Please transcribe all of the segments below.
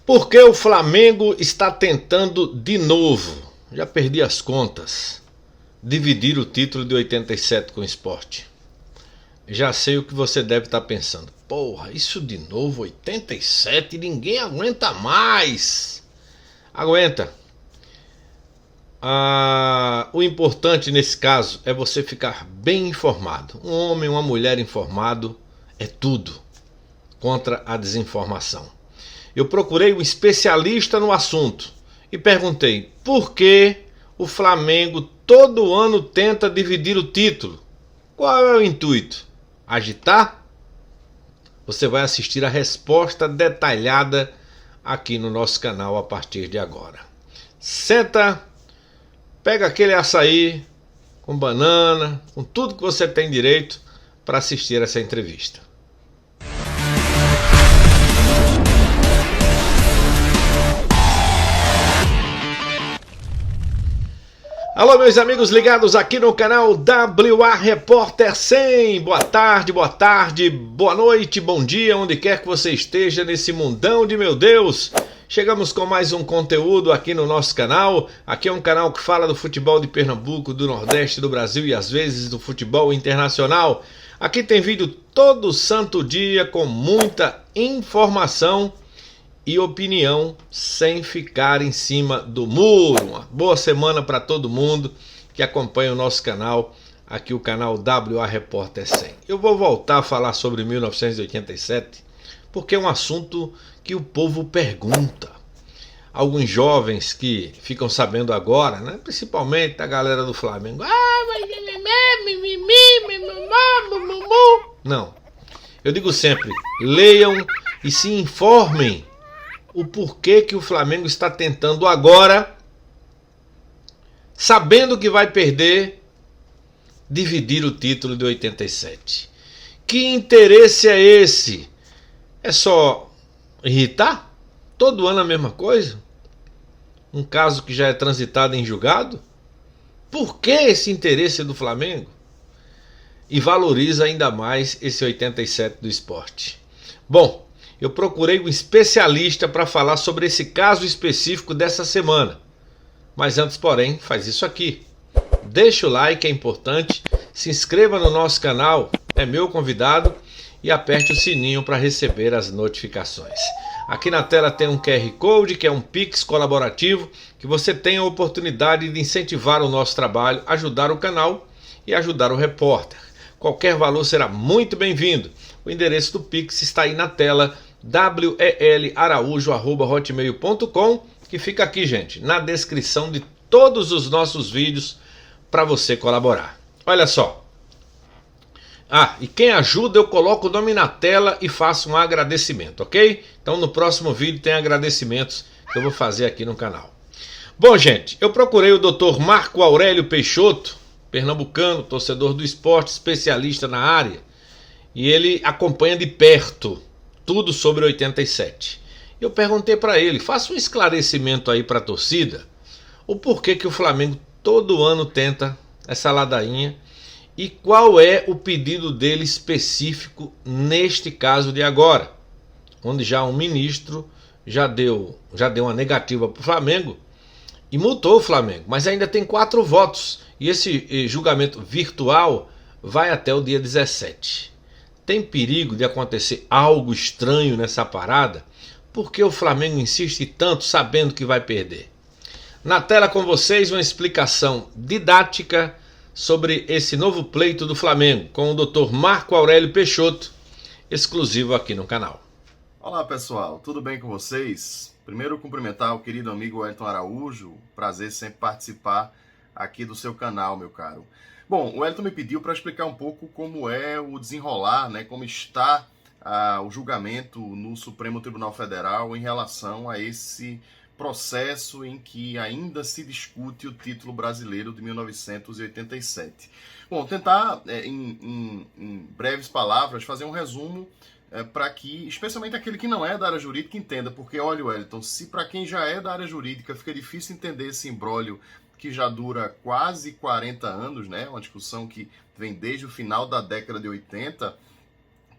Por que o Flamengo está tentando de novo, já perdi as contas, dividir o título de 87 com o Sport? Já sei o que você deve estar pensando. Porra, isso de novo, 87, ninguém aguenta mais. Aguenta. O importante nesse caso é você ficar bem informado. Um homem, uma mulher informado é tudo contra a desinformação. Eu procurei um especialista no assunto e perguntei por que o Flamengo todo ano tenta dividir o título. Qual é o intuito? Agitar? Você vai assistir a resposta detalhada aqui no nosso canal a partir de agora. Senta, pega aquele açaí com banana, com tudo que você tem direito para assistir essa entrevista. Alô, meus amigos ligados aqui no canal WA Repórter 100. Boa tarde, boa noite, bom dia, onde quer que você esteja nesse mundão de meu Deus. Chegamos com mais um conteúdo aqui no nosso canal. Aqui é um canal que fala do futebol de Pernambuco, do Nordeste do Brasil e às vezes do futebol internacional. Aqui tem vídeo todo santo dia com muita informação e opinião sem ficar em cima do muro. Uma boa semana para todo mundo que acompanha o nosso canal, aqui o canal WA Repórter 100. Eu vou voltar a falar sobre 1987 porque é um assunto que o povo pergunta. Alguns jovens que ficam sabendo agora, né? Principalmente a galera do Flamengo. Não, eu digo sempre, leiam e se informem o porquê que o Flamengo está tentando agora, sabendo que vai perder, dividir o título de 87. Que interesse é esse? É só irritar? Todo ano a mesma coisa? Um caso que já é transitado em julgado? Por que esse interesse do Flamengo? E valoriza ainda mais esse 87 do Sport. Bom, eu procurei um especialista para falar sobre esse caso específico dessa semana. Mas antes, porém, faz isso aqui. Deixa o like, é importante. Se inscreva no nosso canal, é meu convidado. E aperte o sininho para receber as notificações. Aqui na tela tem um QR Code, que é um Pix colaborativo, que você tem a oportunidade de incentivar o nosso trabalho, ajudar o canal e ajudar o repórter. Qualquer valor será muito bem-vindo. O endereço do Pix está aí na tela, welaraújo@hotmail.com, que fica aqui, gente, na descrição de todos os nossos vídeos para você colaborar. Olha só. E quem ajuda eu coloco o nome na tela e faço um agradecimento, ok? Então no próximo vídeo tem agradecimentos que eu vou fazer aqui no canal. Bom, gente, eu procurei o Dr. Marco Aurélio Peixoto, pernambucano, torcedor do esporte, especialista na área, e ele acompanha de perto tudo sobre 87. Eu perguntei para ele, faça um esclarecimento aí para a torcida, o porquê que o Flamengo todo ano tenta essa ladainha e qual é o pedido dele específico neste caso de agora, onde já um ministro já deu uma negativa para o Flamengo e multou o Flamengo, mas ainda tem 4 votos e esse julgamento virtual vai até o dia 17. Tem perigo de acontecer algo estranho nessa parada? Porque o Flamengo insiste tanto sabendo que vai perder? Na tela com vocês uma explicação didática sobre esse novo pleito do Flamengo com o Dr. Marco Aurélio Peixoto, exclusivo aqui no canal. Olá pessoal, tudo bem com vocês? Primeiro cumprimentar o querido amigo Wellington Araújo, prazer sempre participar aqui do seu canal, meu caro. Bom, o Wellington me pediu para explicar um pouco como é o desenrolar, né, como está o julgamento no Supremo Tribunal Federal em relação a esse processo em que ainda se discute o título brasileiro de 1987. Bom, tentar, em breves palavras, fazer um resumo para que, especialmente aquele que não é da área jurídica, entenda. Porque, olha, Wellington, se para quem já é da área jurídica fica difícil entender esse imbróglio que já dura quase 40 anos, né? Uma discussão que vem desde o final da década de 80,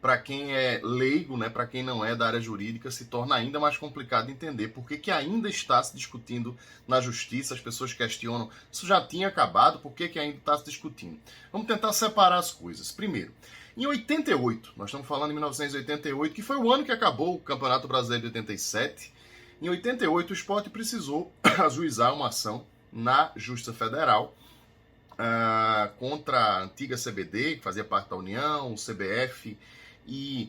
para quem é leigo, né, para quem não é da área jurídica, se torna ainda mais complicado entender por que ainda está se discutindo na justiça. As pessoas questionam, isso já tinha acabado, por que ainda está se discutindo? Vamos tentar separar as coisas. Primeiro, em 88, nós estamos falando em 1988, que foi o ano que acabou o Campeonato Brasileiro de 87, em 88 o Sport precisou ajuizar uma ação na Justiça Federal contra a antiga CBD, que fazia parte da União, o CBF, e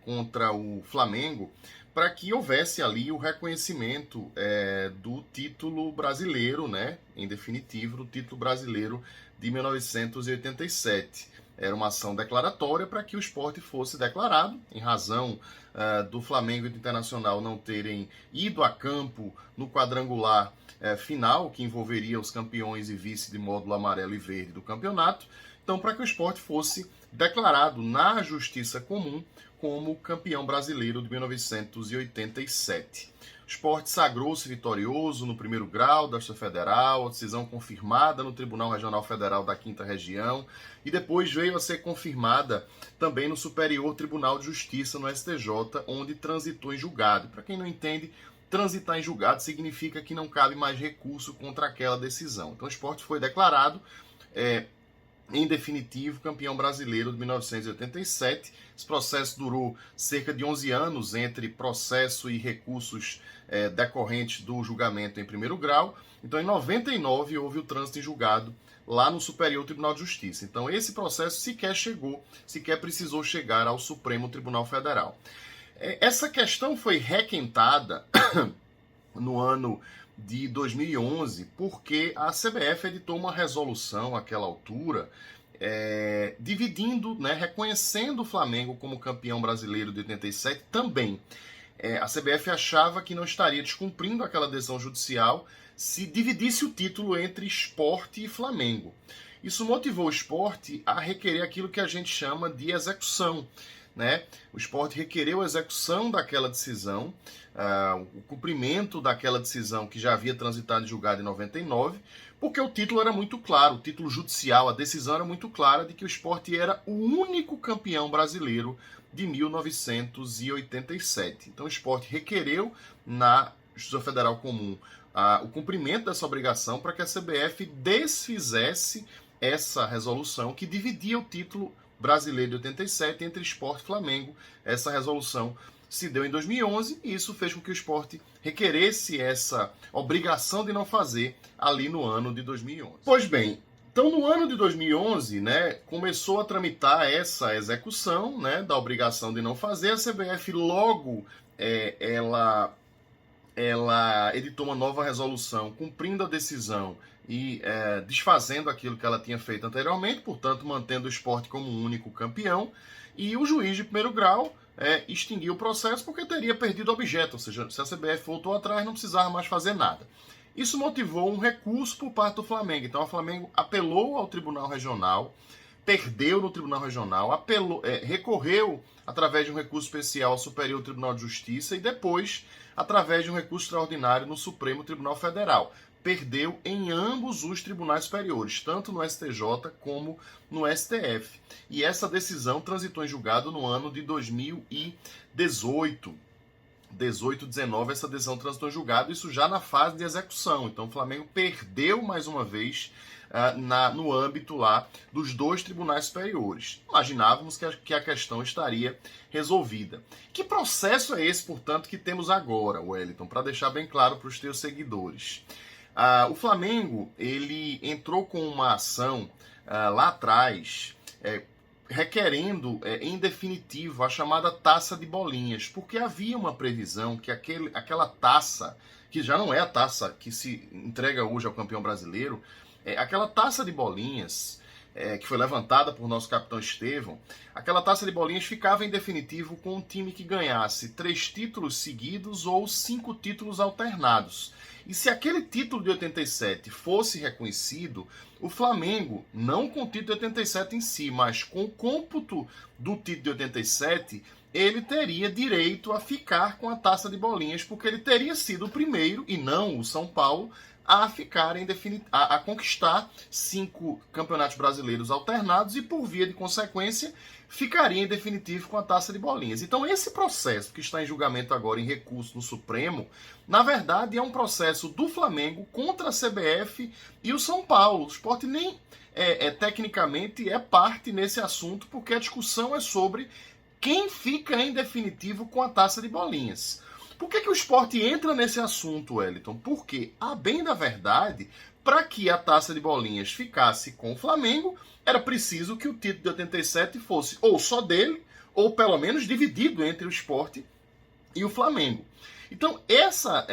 contra o Flamengo, para que houvesse ali o reconhecimento do título brasileiro, né, em definitivo, do título brasileiro de 1987. Era uma ação declaratória para que o Sport fosse declarado, em razão do Flamengo e do Internacional não terem ido a campo no quadrangular final, que envolveria os campeões e vice de módulo amarelo e verde do campeonato. Então, para que o Sport fosse declarado na Justiça Comum como campeão brasileiro de 1987. O Sport sagrou-se vitorioso no primeiro grau da Justiça Federal, a decisão confirmada no Tribunal Regional Federal da 5ª Região, e depois veio a ser confirmada também no Superior Tribunal de Justiça, no STJ, onde transitou em julgado. Para quem não entende, transitar em julgado significa que não cabe mais recurso contra aquela decisão. Então o Sport foi declarado em definitivo, campeão brasileiro de 1987. Esse processo durou cerca de 11 anos entre processo e recursos decorrentes do julgamento em primeiro grau. Então, em 99, houve o trânsito em julgado lá no Superior Tribunal de Justiça. Então, esse processo sequer precisou chegar ao Supremo Tribunal Federal. Essa questão foi requentada no ano de 2011, porque a CBF editou uma resolução àquela altura, dividindo, né, reconhecendo o Flamengo como campeão brasileiro de 87 também. A CBF achava que não estaria descumprindo aquela decisão judicial se dividisse o título entre Sport e Flamengo. Isso motivou o Sport a requerer aquilo que a gente chama de execução, né? O Sport requereu a execução daquela decisão, o cumprimento daquela decisão que já havia transitado em julgado em 99, porque o título era muito claro, o título judicial, a decisão era muito clara de que o Sport era o único campeão brasileiro de 1987. Então o Sport requereu na Justiça Federal Comum o cumprimento dessa obrigação para que a CBF desfizesse essa resolução que dividia o título brasileiro de 87 entre Sport e Flamengo. Essa resolução se deu em 2011 e isso fez com que o Sport requeresse essa obrigação de não fazer ali no ano de 2011. Pois bem, então no ano de 2011, né, começou a tramitar essa execução, né, da obrigação de não fazer. A CBF logo ela editou uma nova resolução cumprindo a decisão e desfazendo aquilo que ela tinha feito anteriormente, portanto mantendo o Sport como o único campeão, e o juiz de primeiro grau extinguiu o processo porque teria perdido o objeto, ou seja, se a CBF voltou atrás não precisava mais fazer nada. Isso motivou um recurso por parte do Flamengo, então o Flamengo apelou ao Tribunal Regional, perdeu no Tribunal Regional, recorreu através de um recurso especial ao Superior Tribunal de Justiça e depois através de um recurso extraordinário no Supremo Tribunal Federal. Perdeu em ambos os tribunais superiores, tanto no STJ como no STF. E essa decisão transitou em julgado no ano de 2018. 19, essa decisão transitou em julgado, isso já na fase de execução. Então o Flamengo perdeu mais uma vez no âmbito lá dos dois tribunais superiores. Imaginávamos que a questão estaria resolvida. Que processo é esse, portanto, que temos agora, Wellington, para deixar bem claro para os teus seguidores? O Flamengo ele entrou com uma ação lá atrás, requerendo em definitivo a chamada taça de bolinhas, porque havia uma previsão que aquela taça, que já não é a taça que se entrega hoje ao campeão brasileiro, aquela taça de bolinhas que foi levantada por nosso capitão Estevão, aquela taça de bolinhas ficava em definitivo com um time que ganhasse 3 títulos seguidos ou 5 títulos alternados. E se aquele título de 87 fosse reconhecido, o Flamengo, não com o título de 87 em si, mas com o cômputo do título de 87, ele teria direito a ficar com a taça de bolinhas, porque ele teria sido o primeiro, e não o São Paulo, a ficar a conquistar 5 campeonatos brasileiros alternados e, por via de consequência, ficaria em definitivo com a taça de bolinhas. Então esse processo que está em julgamento agora em recurso no Supremo, na verdade é um processo do Flamengo contra a CBF e o São Paulo. O Sport nem tecnicamente é parte nesse assunto, porque a discussão é sobre quem fica em definitivo com a taça de bolinhas. Por que o Sport entra nesse assunto, Wellington? Porque, a bem da verdade, para que a taça de bolinhas ficasse com o Flamengo, era preciso que o título de 87 fosse ou só dele, ou pelo menos dividido entre o Sport e o Flamengo. Então, essa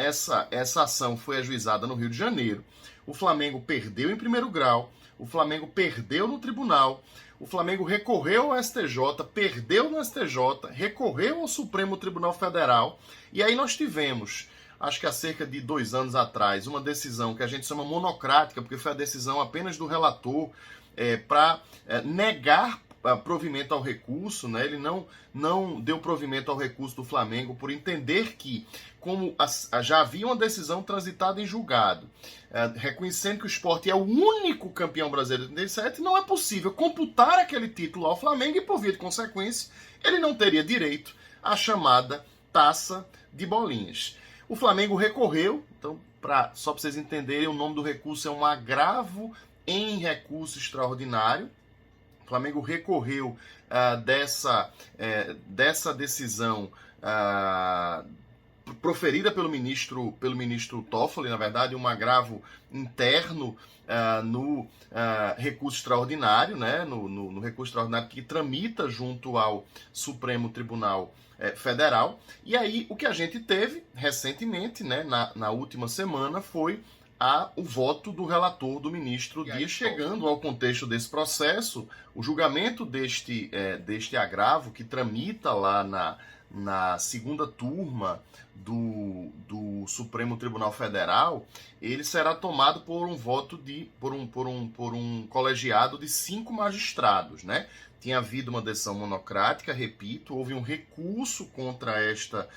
ação foi ajuizada no Rio de Janeiro. O Flamengo perdeu em primeiro grau, o Flamengo perdeu no tribunal, o Flamengo recorreu ao STJ, perdeu no STJ, recorreu ao Supremo Tribunal Federal, e aí nós tivemos, acho que há cerca de 2 anos atrás, uma decisão que a gente chama monocrática, porque foi a decisão apenas do relator para negar provimento ao recurso, né? Ele não deu provimento ao recurso do Flamengo por entender que, como já havia uma decisão transitada em julgado, reconhecendo que o Sport é o único campeão brasileiro de 87, não é possível computar aquele título ao Flamengo e, por via de consequência, ele não teria direito à chamada taça de bolinhas. O Flamengo recorreu, então, só para vocês entenderem, o nome do recurso é um agravo em recurso extraordinário. O Flamengo recorreu dessa decisão proferida pelo ministro Toffoli, na verdade, um agravo interno no recurso extraordinário, né? no recurso extraordinário que tramita junto ao Supremo Tribunal Federal. E aí, o que a gente teve recentemente, né, na última semana, foi o voto do relator, do ministro Dias. Chegando ao contexto desse processo, o julgamento deste agravo, que tramita lá na segunda turma do Supremo Tribunal Federal, ele será tomado por um voto por um colegiado de 5 magistrados, né? Tinha havido uma decisão monocrática, repito, houve um recurso contra esta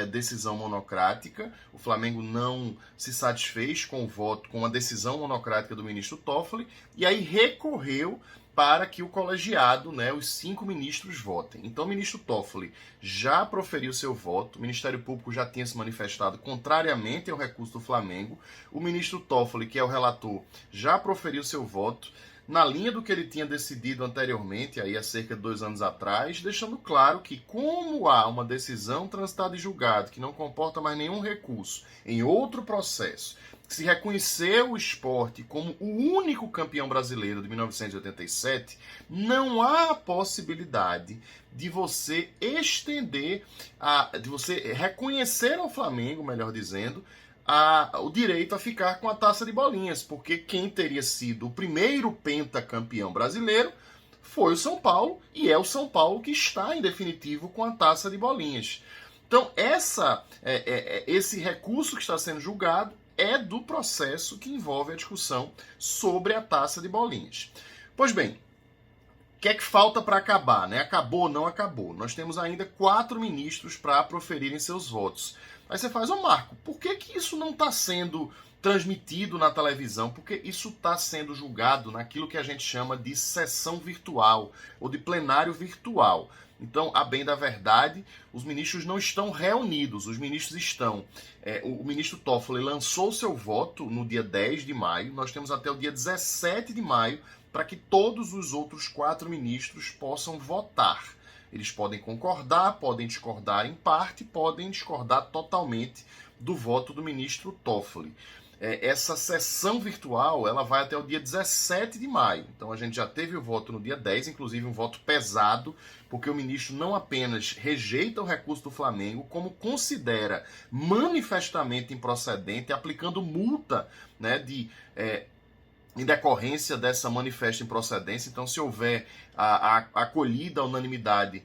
decisão monocrática. O Flamengo não se satisfez com o voto, com a decisão monocrática do ministro Toffoli, e aí recorreu para que o colegiado, né, os 5 ministros, votem. Então o ministro Toffoli já proferiu seu voto, o Ministério Público já tinha se manifestado contrariamente ao recurso do Flamengo, o ministro Toffoli, que é o relator, já proferiu seu voto, na linha do que ele tinha decidido anteriormente, aí há cerca de 2 anos atrás, deixando claro que, como há uma decisão transitada em julgado que não comporta mais nenhum recurso em outro processo, se reconheceu o Sport como o único campeão brasileiro de 1987, não há possibilidade de você de você reconhecer ao Flamengo, melhor dizendo, o direito a ficar com a taça de bolinhas, porque quem teria sido o primeiro pentacampeão brasileiro foi o São Paulo, e é o São Paulo que está em definitivo com a taça de bolinhas. Então esse recurso que está sendo julgado é do processo que envolve a discussão sobre a taça de bolinhas. Pois bem, o que é que falta para acabar, né? Acabou ou não acabou? Nós temos ainda 4 ministros para proferirem seus votos. Aí você faz, Marco, por que isso não está sendo transmitido na televisão? Porque isso está sendo julgado naquilo que a gente chama de sessão virtual ou de plenário virtual. Então, a bem da verdade, os ministros não estão reunidos, os ministros estão... o ministro Toffoli lançou seu voto no dia 10 de maio, nós temos até o dia 17 de maio para que todos os outros 4 ministros possam votar. Eles podem concordar, podem discordar em parte, podem discordar totalmente do voto do ministro Toffoli. Essa sessão virtual ela vai até o dia 17 de maio. Então a gente já teve o voto no dia 10, inclusive um voto pesado, porque o ministro não apenas rejeita o recurso do Flamengo, como considera manifestamente improcedente, aplicando multa, né, em decorrência dessa manifesta improcedência. Então, se houver a acolhida, a unanimidade,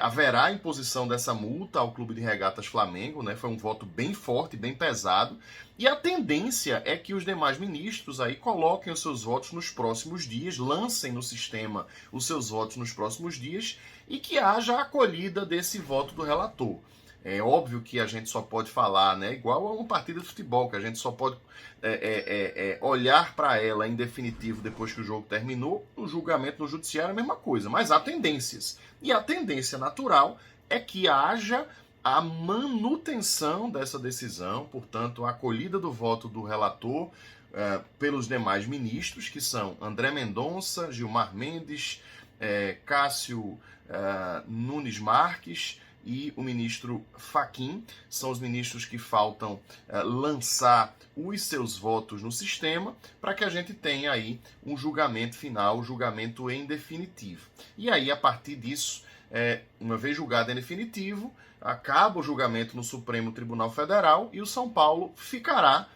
haverá imposição dessa multa ao Clube de Regatas Flamengo, né? Foi um voto bem forte, bem pesado, e a tendência é que os demais ministros aí coloquem os seus votos nos próximos dias, lancem no sistema os seus votos nos próximos dias, e que haja a acolhida desse voto do relator. É óbvio que a gente só pode falar, né? Igual a uma partida de futebol, que a gente só pode olhar para ela em definitivo depois que o jogo terminou. No julgamento no judiciário é a mesma coisa, mas há tendências. E a tendência natural é que haja a manutenção dessa decisão, portanto, a acolhida do voto do relator pelos demais ministros, que são André Mendonça, Gilmar Mendes, Cássio Nunes Marques e o ministro Fachin. São os ministros que faltam lançar os seus votos no sistema para que a gente tenha aí um julgamento final, um julgamento em definitivo. E aí, a partir disso, uma vez julgado em definitivo, acaba o julgamento no Supremo Tribunal Federal e o São Paulo ficará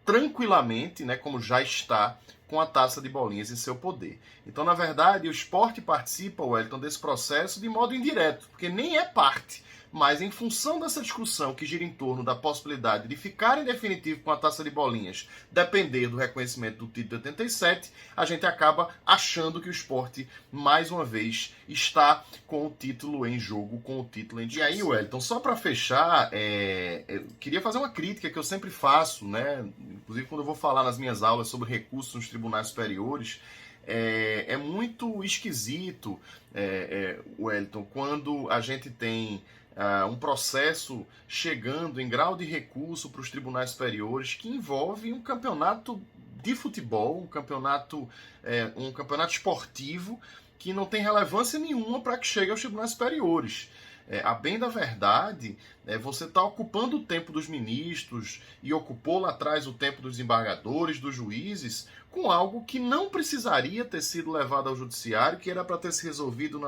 tranquilamente, né, como já está, com a taça de bolinhas em seu poder. Então, na verdade, o esporte participa, Wellington, desse processo de modo indireto, porque nem é parte, mas em função dessa discussão que gira em torno da possibilidade de ficar em definitivo com a taça de bolinhas, depender do reconhecimento do título de 87, a gente acaba achando que o esporte, mais uma vez, está com o título em jogo, com o título em discussão. E aí, Wellington, só para fechar, eu queria fazer uma crítica que eu sempre faço, né? Inclusive quando eu vou falar nas minhas aulas sobre recursos nos tribunais superiores. É muito esquisito, Wellington, quando a gente tem um processo chegando em grau de recurso para os tribunais superiores que envolve um campeonato de futebol, um campeonato esportivo que não tem relevância nenhuma para que chegue aos tribunais superiores. A bem da verdade, você está ocupando o tempo dos ministros e ocupou lá atrás o tempo dos desembargadores, dos juízes, com algo que não precisaria ter sido levado ao judiciário, que era para ter se resolvido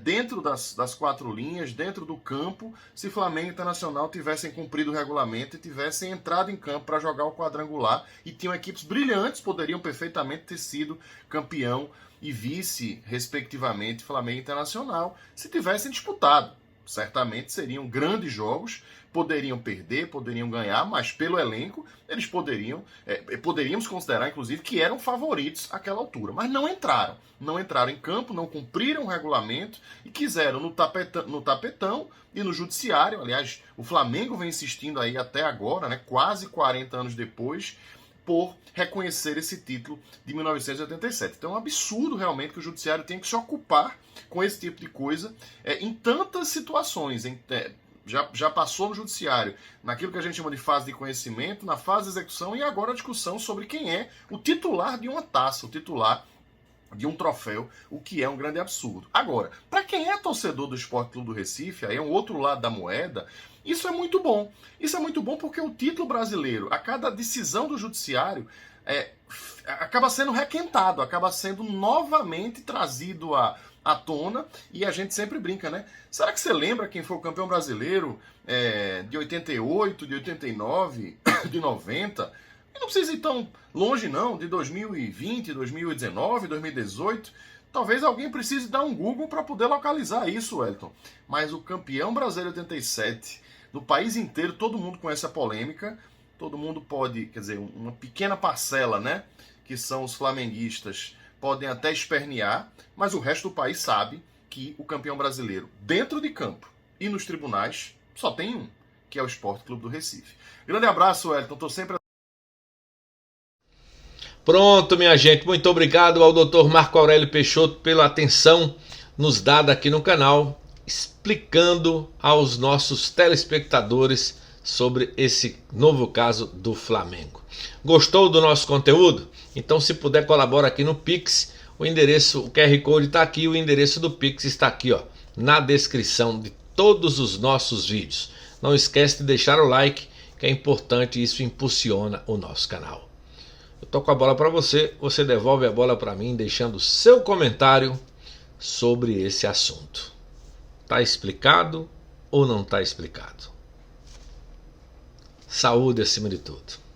dentro das quatro linhas, dentro do campo, se Flamengo e Internacional tivessem cumprido o regulamento e tivessem entrado em campo para jogar o quadrangular, e tinham equipes brilhantes, poderiam perfeitamente ter sido campeão e vice, respectivamente, Flamengo e Internacional, se tivessem disputado. Certamente seriam grandes jogos, poderiam perder, poderiam ganhar, mas pelo elenco eles poderíamos considerar, inclusive, que eram favoritos àquela altura. Mas não entraram em campo, não cumpriram o regulamento e quiseram no tapetão e no judiciário. Aliás, o Flamengo vem insistindo aí até agora, né, quase 40 anos depois, por reconhecer esse título de 1987. Então é um absurdo realmente que o judiciário tenha que se ocupar com esse tipo de coisa em tantas situações. Já passou no judiciário, naquilo que a gente chama de fase de conhecimento, na fase de execução, e agora a discussão sobre quem é o titular de uma taça, o titular de um troféu, o que é um grande absurdo. Agora, para quem é torcedor do Sport Clube do Recife, aí é um outro lado da moeda, isso é muito bom. Isso é muito bom porque o título brasileiro, a cada decisão do judiciário, acaba sendo requentado, acaba sendo novamente trazido à tona, e a gente sempre brinca, né? Será que você lembra quem foi o campeão brasileiro de 88, de 89, de 90? E não precisa ir tão longe não, de 2020, 2019, 2018. Talvez alguém precise dar um Google para poder localizar isso, Wellington. Mas o campeão brasileiro 87, no país inteiro, todo mundo conhece a polêmica, todo mundo pode, quer dizer, uma pequena parcela, né, que são os flamenguistas, podem até espernear, mas o resto do país sabe que o campeão brasileiro, dentro de campo e nos tribunais, só tem um, que é o Sport Clube do Recife. Grande abraço, Wellington, estou sempre... Pronto, minha gente, muito obrigado ao Dr. Marco Aurélio Peixoto pela atenção nos dada aqui no canal, explicando aos nossos telespectadores sobre esse novo caso do Flamengo. Gostou do nosso conteúdo? Então, se puder, colabora aqui no Pix. O endereço, o QR Code está aqui, o endereço do Pix está aqui, ó, na descrição de todos os nossos vídeos. Não esquece de deixar o like, que é importante, isso impulsiona o nosso canal. Eu toco a bola para você, você devolve a bola para mim, deixando seu comentário sobre esse assunto. Tá explicado ou não tá explicado? Saúde acima de tudo.